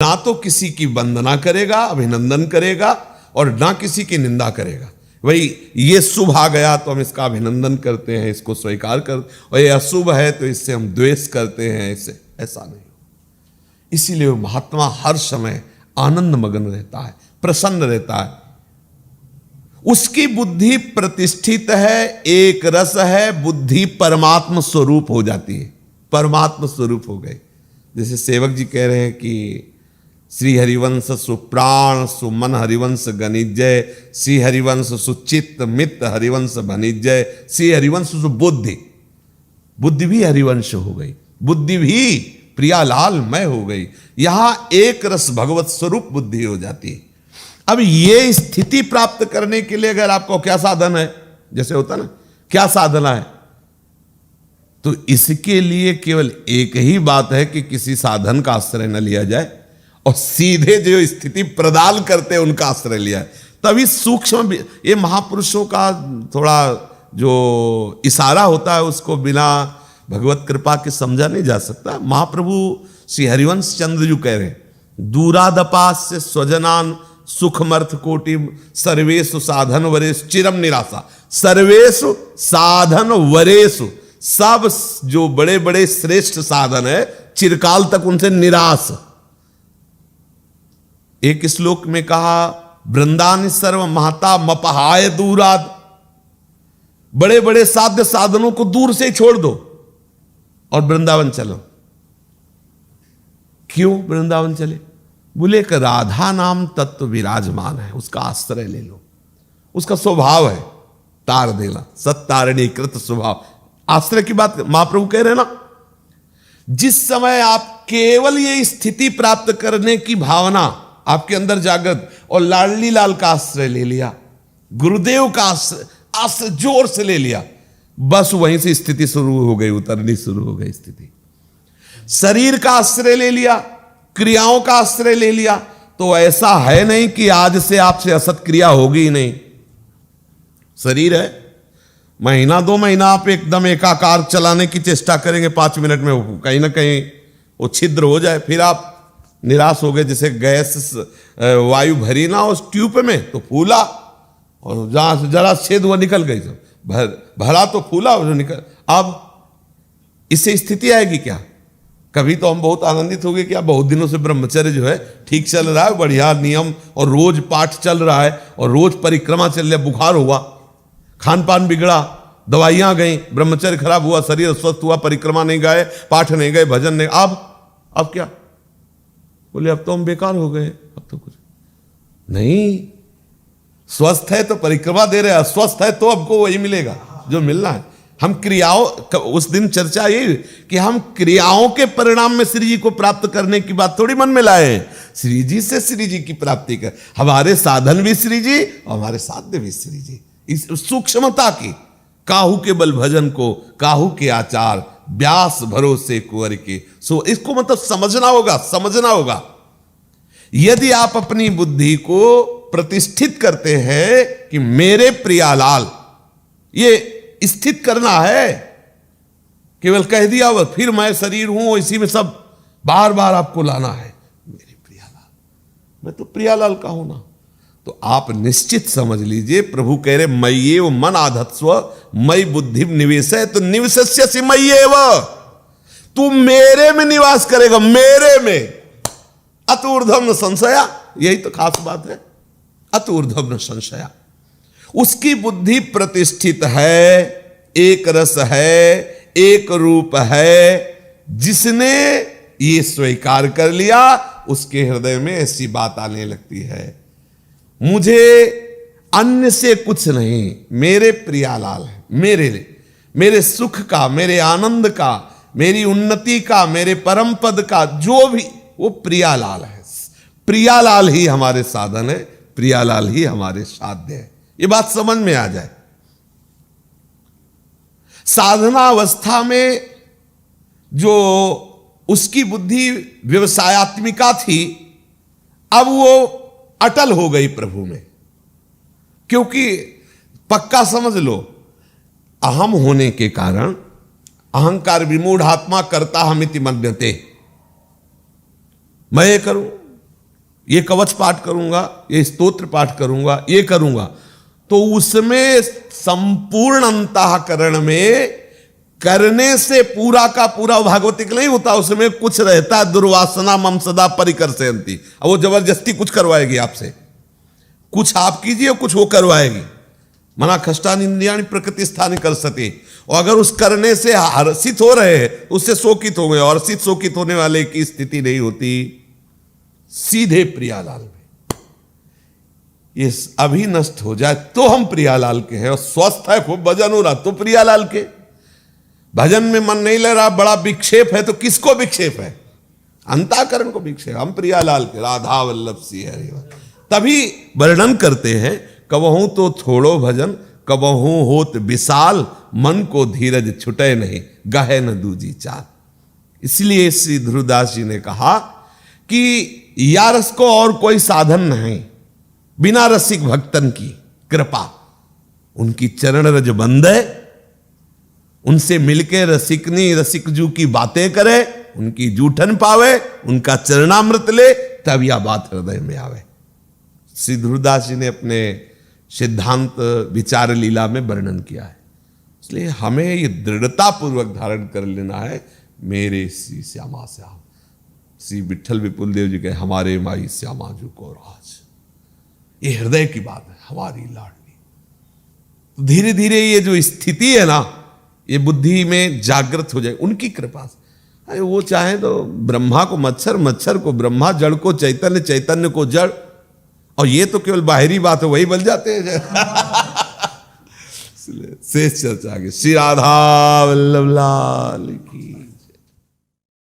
ना तो किसी की वंदना करेगा, अभिनंदन करेगा, और ना किसी की निंदा करेगा। भाई ये शुभ आ गया तो हम इसका अभिनंदन करते हैं, इसको स्वीकार कर, और ये अशुभ है तो इससे हम द्वेष करते हैं। इससे ऐसा नहीं। इसीलिए महात्मा हर समय आनंद मगन रहता है, प्रसन्न रहता है। उसकी बुद्धि प्रतिष्ठित है, एक रस है, बुद्धि परमात्म स्वरूप हो जाती है, परमात्म स्वरूप हो गई। जैसे सेवक जी कह रहे हैं कि श्री हरिवंश सुप्राण सुमन हरिवंश गणिजय, श्री हरिवंश सुचित्त मित्त हरिवंश भनिजय, श्री हरिवंश सुबुद्धि, बुद्धि भी हरिवंश हो गई, बुद्धि भी प्रियालाल मय हो गई। यहां एक रस भगवत स्वरूप बुद्धि हो जाती है। अब ये स्थिति प्राप्त करने के लिए अगर आपको क्या साधन है, जैसे होता ना क्या साधना है, तो इसके लिए केवल एक ही बात है कि किसी साधन का आश्रय न लिया जाए और सीधे जो स्थिति प्रदान करते हैं उनका आश्रय लिया है। तभी सूक्ष्म, ये महापुरुषों का थोड़ा जो इशारा होता है उसको बिना भगवत कृपा के समझा नहीं जा सकता। महाप्रभु श्री हरिवंश चंद्र जी कह रहे हैं, दूरादपास्य स्वजनान सुखमर्थ कोटि सर्वेषु साधन वरेषु चिरम निराशा। सर्वेषु साधन वरेषु, सब जो बड़े बड़े श्रेष्ठ साधन है चिरकाल तक उनसे निराश। एक श्लोक में कहा, वृंदान सर्व महता मपहाय दूराद, बड़े बड़े साध्य साधनों को दूर से छोड़ दो और वृंदावन चलो। क्यों वृंदावन चले? बोले कि राधा नाम तत्व विराजमान है, उसका आश्रय ले लो। उसका स्वभाव है तार देना, सत्तारणी कृत स्वभाव। आश्रय की बात महाप्रभु कह रहे हैं ना, जिस समय आप केवल ये स्थिति प्राप्त करने की भावना आपके अंदर जागृत और लाडली लाल का आश्रय ले लिया, गुरुदेव का आश्रय जोर से ले लिया, बस वहीं से स्थिति शुरू हो गई, उतरनी शुरू हो गई स्थिति। शरीर का आश्रय ले लिया, क्रियाओं का आश्रय ले लिया, तो ऐसा है नहीं कि आज से आपसे असत क्रिया होगी ही नहीं। शरीर है, महीना दो महीना आप एकदम एकाकार चलाने की चेष्टा करेंगे, 5 मिनट में कहीं ना कहीं वो छिद्र हो जाए, फिर आप निराश हो गए। जैसे गैस वायु भरी ना उस ट्यूब में तो फूला, और जहां से जरा छेद हुआ निकल गई, सब भरा तो फूला और निकल। अब इससे स्थिति आएगी क्या? कभी तो हम बहुत आनंदित हो गए कि बहुत दिनों से ब्रह्मचर्य जो है ठीक चल रहा है, बढ़िया नियम, और रोज पाठ चल रहा है, और रोज परिक्रमा चल रहा है। बुखार हुआ, खान पान बिगड़ा, दवाइयां गई, ब्रह्मचर्य खराब हुआ, शरीर अस्वस्थ हुआ, परिक्रमा नहीं गए, पाठ नहीं गए, भजन नहीं। अब क्या? बोले अब तो हम बेकार हो गए, अब तो कुछ नहीं। स्वस्थ है तो परिक्रमा दे रहे, अस्वस्थ है तो आपको वही मिलेगा जो मिलना है। हम क्रियाओं, उस दिन चर्चा यही कि हम क्रियाओं के परिणाम में श्री जी को प्राप्त करने की बात थोड़ी मन में लाए, श्री जी से श्री जी की प्राप्ति कर। हमारे साधन भी श्री जी और हमारे साध्य भी श्री जी। इस सूक्ष्मता की, काहू के बल भजन को काहू के आचार, व्यास भरोसे कुंवर के। सो इसको मतलब समझना होगा। यदि आप अपनी बुद्धि को प्रतिष्ठित करते हैं कि मेरे प्रियालाल, ये स्थित करना है, केवल कह दिया वो फिर मैं शरीर हूं, इसी में सब बार बार आपको लाना है मेरे प्रियालाल, मैं तो प्रियालाल का हूं ना। तो आप निश्चित समझ लीजिए, प्रभु कह रहे मय्येव मन आधत्स्व मयि बुद्धि निवेशय, तो निवसस्यसि मय्येव, तू मेरे में निवास करेगा, मेरे में। अतूर्ध्वं न संशया, यही तो खास बात है, अतूर्ध्वं न संशया। उसकी बुद्धि प्रतिष्ठित है, एक रस है, एक रूप है। जिसने ये स्वीकार कर लिया उसके हृदय में ऐसी बात आने लगती है, मुझे अन्य से कुछ नहीं, मेरे प्रियालाल है, मेरे सुख का, मेरे आनंद का, मेरी उन्नति का, मेरे परम पद का जो भी, वो प्रियालाल है। प्रियालाल ही हमारे साधन है, प्रियालाल ही हमारे साध्य है। ये बात समझ में आ जाए। साधना अवस्था में जो उसकी बुद्धि व्यवसायत्मिका थी, अब वो अटल हो गई प्रभु में। क्योंकि पक्का समझ लो, अहम होने के कारण अहंकार विमूढ़ आत्मा करता हमिति मन्यते, मैं ये करूं, ये कवच पाठ करूंगा, ये स्तोत्र पाठ करूंगा, ये करूंगा, तो उसमें संपूर्ण अंतःकरण में करने से पूरा का पूरा भागवतिक नहीं होता, उसमें कुछ रहता है, दुर्वासना मम सदा परिकर्षयन्ति। अब वो जबरदस्ती कुछ करवाएगी आपसे, कुछ आप कीजिए, कुछ वो करवाएगी। मना खष्टान इंद्रियाणि प्रकृति स्थान कर सके, और अगर उस करने से हर्षित हो रहे हैं तो उससे शोकित हो गए, और हर्षित शोकित होने वाले की स्थिति नहीं होती सीधे प्रियालाल में। ये अभी नष्ट हो जाए तो हम प्रियालाल के हैं, और स्वस्थ है, खूब भजन हो रहा तो प्रियालाल के। भजन में मन नहीं ले रहा, बड़ा विक्षेप है, तो किसको विक्षेप है? अंताकरण को विक्षेप। हम प्रियालाल के, राधा वल्लभ सिंह हरि। तभी वर्णन करते हैं, कबहू तो थोड़ो भजन, कबहू होत विशाल, मन को धीरज छुटे नहीं, गहे न दूजी चाल। इसलिए श्री ध्रुवदास जी ने कहा कि या रस को और कोई साधन नहीं, बिना रसिक भक्तन की कृपा। उनकी चरण रज बंदे, उनसे मिलके रसिकनी रसिकजू की बातें करे, उनकी जूठन पावे, उनका चरणामृत ले, तब यह बात हृदय में आवे। श्री ध्रुवदास जी ने अपने सिद्धांत विचार लीला में वर्णन किया है। इसलिए हमें ये दृढ़ता पूर्वक धारण कर लेना है, मेरे श्री श्यामा श्याम। श्री विठल विपुल देव जी कहे, हमारे माई श्यामा जू को राज। ये हृदय की बात है, हमारी लाडली। तो धीरे धीरे ये जो स्थिति है ना, ये बुद्धि में जागृत हो जाए उनकी कृपा से। अरे वो चाहे तो ब्रह्मा को मच्छर, मच्छर को ब्रह्मा, जड़ को चैतन्य, चैतन्य को जड़, और ये तो केवल बाहरी बात है, वही बन जाते हैं। शेष चर्चा आगे। श्री राधा वल्लभ लाल की।